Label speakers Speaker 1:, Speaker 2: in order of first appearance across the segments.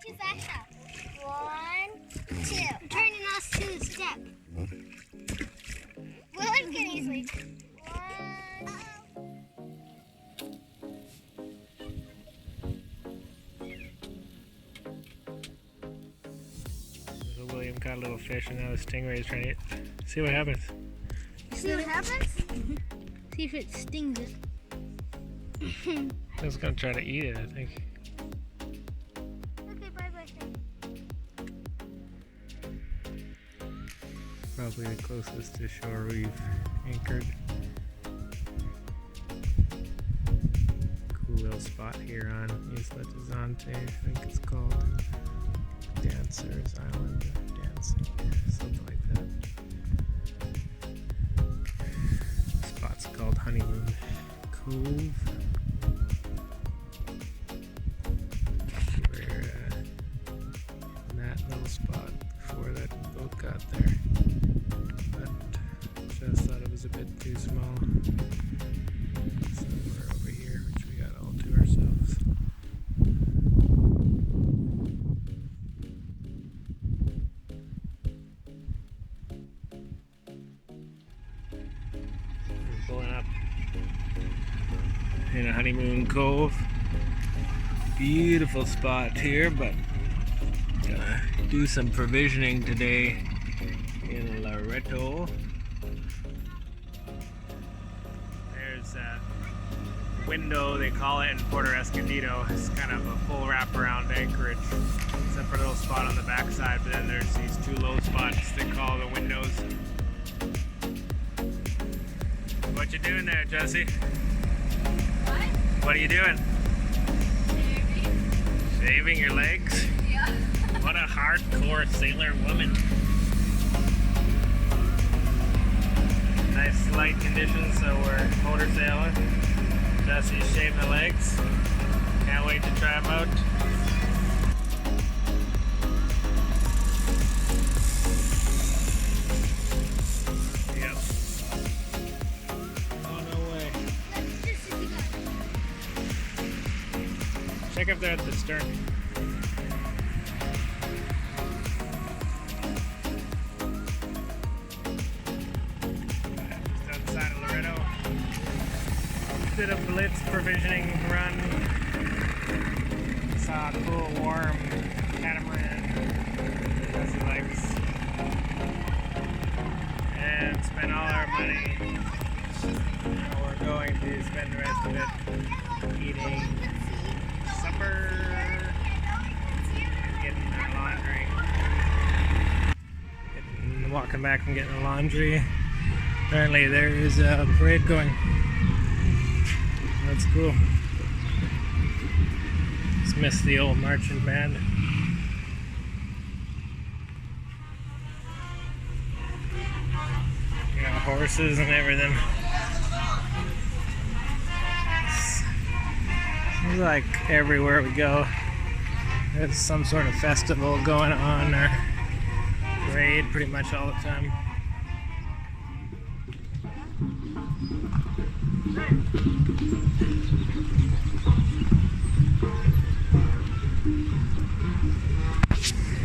Speaker 1: too fast now. 1, 2. I'm turning us to the step. William can easily. 1.
Speaker 2: So William caught a little fish and now the stingray is trying to see what happens.
Speaker 1: See what happens? See if it stings it.
Speaker 2: It's gonna try to eat it, I think.
Speaker 1: Okay, bye-bye.
Speaker 2: Probably the closest to shore we've anchored. Cool little spot here on Isla Danzante, I think it's called. Dancer's Island of Dancing, something like that. The spot's called Honeymoon Cove. We're in that little spot before that boat got there. But just thought it was a bit too small. So we're over here, which we got all to ourselves. We're pulling up in a Honeymoon Cove. Beautiful spot here, but gonna do some provisioning today in Loreto. There's a window, they call it in Puerto Escondido. It's kind of a full wraparound anchorage, except for a little spot on the backside, but then there's these two low spots they call the windows. What you doing there, Jesse? What are you doing? Shaving your legs?
Speaker 3: Yeah.
Speaker 2: What a hardcore sailor woman. Nice light conditions, so we're motor sailing. Jesse's shaving the legs. Can't wait to try them out. Yep. Oh, no way. Check if they're at the stern. Just outside of Loreto. Did a blitz provisioning run. Saw a cool, warm catamaran. Jesse likes. And spent all our money. Now we're going to spend the rest of it eating supper, getting our laundry, walking back and getting the laundry. Apparently there is a parade going. That's cool. Just missed the old marching band. You know, horses and everything. Seems like everywhere we go, there's some sort of festival going on or parade pretty much all the time.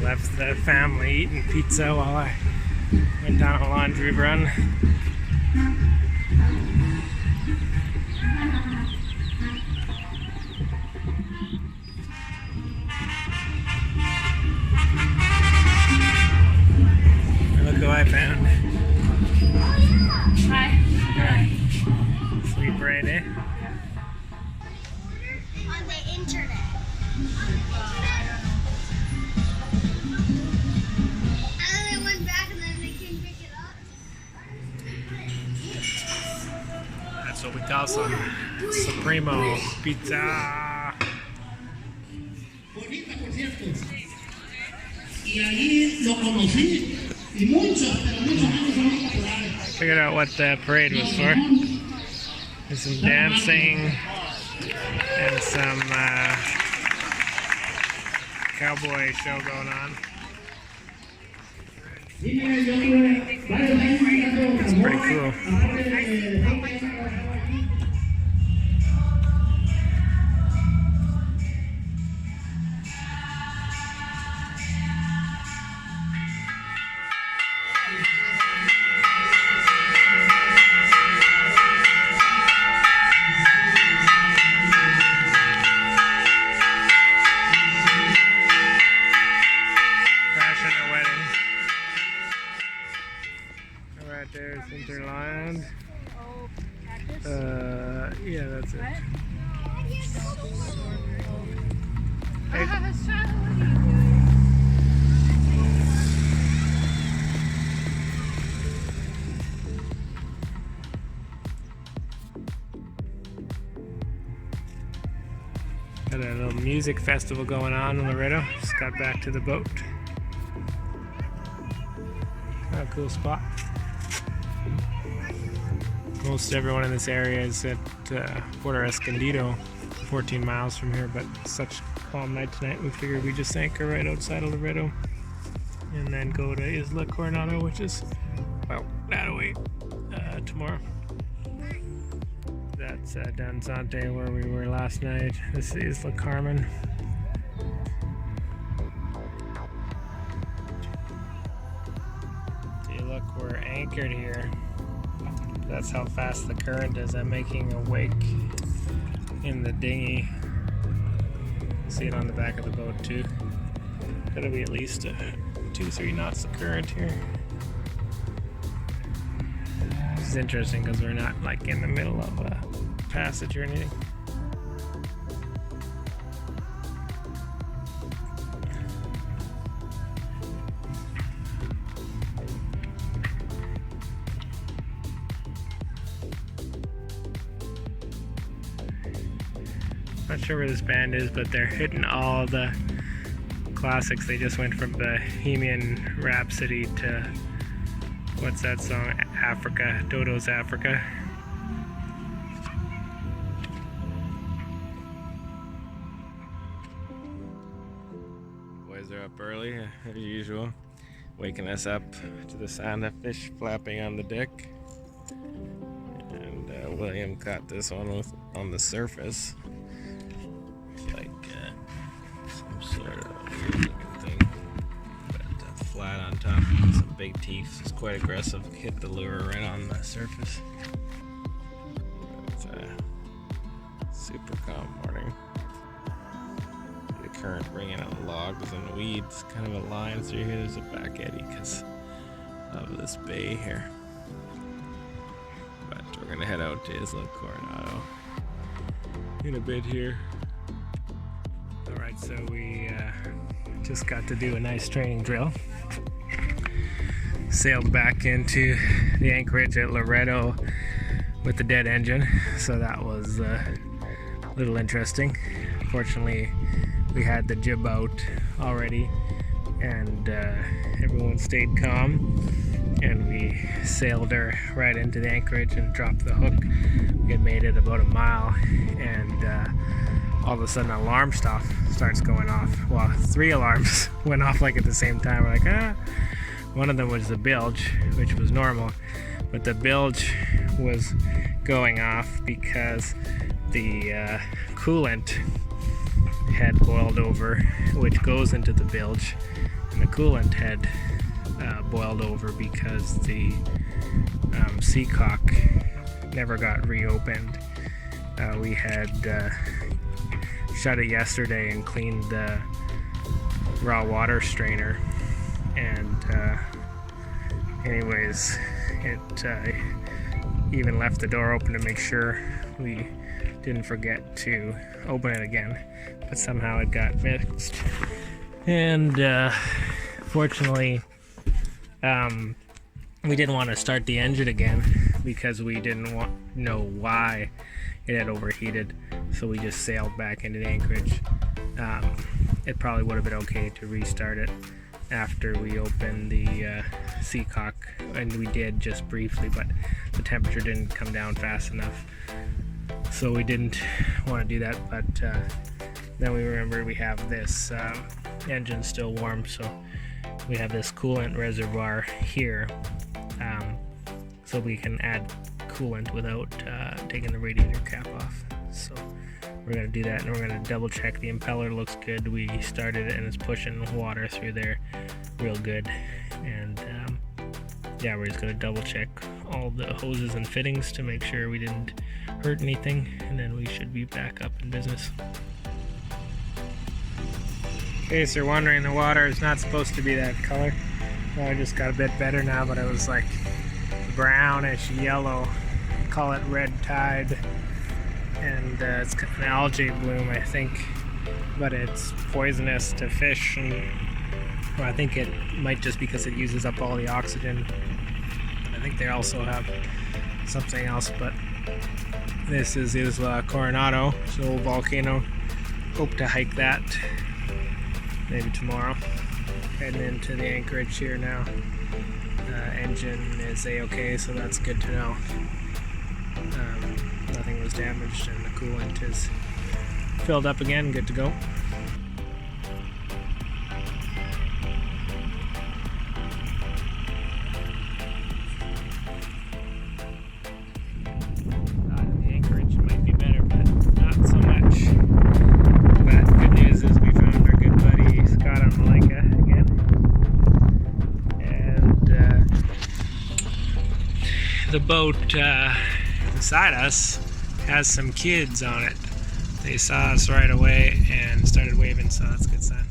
Speaker 2: Left the family eating pizza while I went down a laundry run. Look who I found.
Speaker 3: Hi.
Speaker 2: Alright. Sweet braid, eh?
Speaker 1: On the internet. And then they went back and then they couldn't pick it up.
Speaker 2: That's what we call some Supremo pizza.
Speaker 4: Bonita, por cierto. Y ahí lo conocí. Y muchos, pero muchos años son muy populares.
Speaker 2: Figured out what that parade was for. There's some dancing and some cowboy show going on. It's pretty cool. Got a little music festival going on in Loreto. Just got back to the boat. Kind of cool spot. Most everyone in this area is at Puerto Escondido, 14 miles from here, but such a calm night tonight, we figured we'd just anchor right outside of Loreto and then go to Isla Coronado, which is about that away tomorrow. That's Danzante, where we were last night. This is Isla Carmen. See, look, we're anchored here. That's how fast the current is. I'm making a wake in the dinghy. See it on the back of the boat too. Gotta be at least 2-3 knots of current here. This is interesting because we're not like in the middle of a passage or anything. Not sure where this band is, but they're hitting all the classics. They just went from Bohemian Rhapsody to, what's that song? Africa, Dodo's Africa. Boys are up early, as usual, waking us up to the sound of fish flapping on the deck. And William caught this one on the surface. Like some sort of weird looking thing, but flat on top with some big teeth. It's quite aggressive. Hit the lure right on the surface. It's a super calm morning. The current bringing out logs and weeds, kind of a line through here. There's a back eddy because of this bay here. But we're gonna head out to Isla Coronado in a bit here. Alright, so we just got to do a nice training drill. Sailed back into the anchorage at Loreto with the dead engine, so that was a little interesting. Fortunately, we had the jib out already, and everyone stayed calm, and we sailed her right into the anchorage and dropped the hook. We had made it about a mile, and all of a sudden an alarm starts going off. Well, 3 alarms went off like at the same time. We're like, One of them was the bilge, which was normal, but the bilge was going off because the coolant had boiled over, which goes into the bilge, and the coolant had boiled over because the seacock never got reopened. We had shut it yesterday and cleaned the raw water strainer, and anyways, it even left the door open to make sure we didn't forget to open it again, but somehow it got fixed. And fortunately, we didn't want to start the engine again because we didn't know why it had overheated, so we just sailed back into the anchorage. It probably would have been okay to restart it after we opened the seacock, and we did just briefly, but the temperature didn't come down fast enough, so we didn't want to do that. But then we remembered we have this engine still warm, so we have this coolant reservoir here, so we can add coolant without taking the radiator cap off. So we're going to do that, and we're going to double check the impeller looks good. We started it and it's pushing water through there real good, and yeah, we're just going to double check all the hoses and fittings to make sure we didn't hurt anything, and then we should be back up in business. In case you're wondering, the water is not supposed to be that color. Well, it just got a bit better now, but it was like brownish yellow. Call it red tide, and it's an algae bloom, I think. but it's poisonous to fish, and well, I think it might just because it uses up all the oxygen. I think they also have something else, but this is Isla Coronado, it's an old volcano. Hope to hike that maybe tomorrow. Heading into the anchorage here now. Engine is a-okay, so that's good to know. Nothing was damaged and the coolant is filled up again, good to go. The anchorage might be better, but not so much. But good news is we found our good buddy Scott on Malika again. And the boat beside us has some kids on it. They saw us right away and started waving, so that's a good sign.